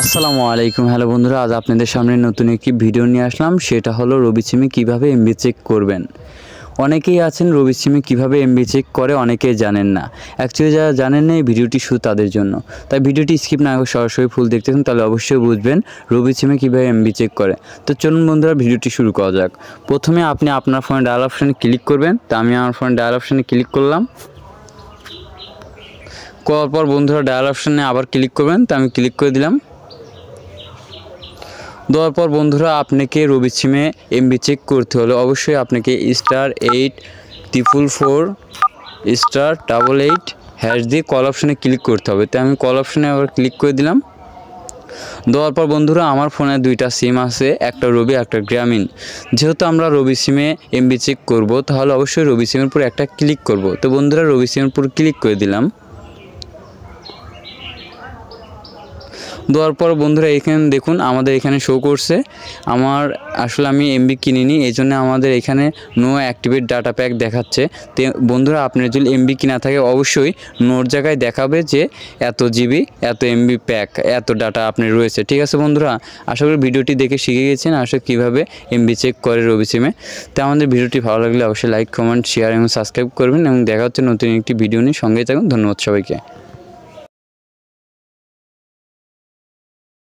আসসালামু আলাইকুম। হ্যালো বন্ধুরা, আজ আপনাদের সামনে নতুন একটি ভিডিও নিয়ে আসলাম। সেটা হলো রবি সিমে কীভাবে এমবি চেক করবেন। অনেকেই আছেন রবি সিমে কীভাবে এমবি চেক করে অনেকেই জানেন না। অ্যাকচুয়ালি যারা জানেন না এই ভিডিওটি শুধু তাদের জন্য, তাই ভিডিওটি স্কিপ না করে সরাসরি ফুল দেখতেছেন, তাহলে অবশ্যই বুঝবেন রবি সিমে কীভাবে এমবি চেক করে। তো চলুন বন্ধুরা ভিডিওটি শুরু করা যাক। প্রথমে আপনি আপনার ফোনে ডায়াল অপশানে ক্লিক করবেন। তা আমি আমার ফোনে ডায়াল অপশানে ক্লিক করলাম। করার পর বন্ধুরা ডায়াল অপশানে আবার ক্লিক করবেন। তা আমি ক্লিক করে দিলাম। দেওয়ার পর বন্ধুরা আপনাকে রবি সিমে এমবি চেক করতে হলে অবশ্যই আপনাকে *844**888# দিয়ে কল অপশানে ক্লিক করতে হবে। তাই আমি কল অপশানে আবার ক্লিক করে দিলাম। দেওয়ার পর বন্ধুরা আমার ফোনে দুইটা সিম আছে, একটা রবি একটা গ্রামীণ। যেহেতু আমরা রবি সিমে এমবি চেক করব, তাহলে অবশ্যই রবি সিমের উপর একটা ক্লিক করব। তো বন্ধুরা রবি সিমের উপর ক্লিক করে দিলাম। দেওয়ার পর বন্ধুরা এখানে দেখুন আমাদের এখানে শো করছে আমার আসলে আমি এমবি কিনিনি, এই জন্য আমাদের এখানে নো অ্যাক্টিভেট ডাটা প্যাক দেখাচ্ছে। তো বন্ধুরা আপনার যদি এমবি কিনা থাকে অবশ্যই নোর জায়গায় দেখাবে যে এত জিবি এত এমবি প্যাক এত ডাটা আপনার রয়েছে। ঠিক আছে বন্ধুরা, আশা করি ভিডিওটি দেখে শিখে গেছেন আসলে কীভাবে এমবি চেক করে রবি সিমে। তো আমাদের ভিডিওটি ভালো লাগলে অবশ্যই লাইক কমেন্ট শেয়ার এবং সাবস্ক্রাইব করবেন এবং দেখা হচ্ছে নতুন একটি ভিডিও নিয়ে। সঙ্গেই থাকুন। ধন্যবাদ সবাইকে।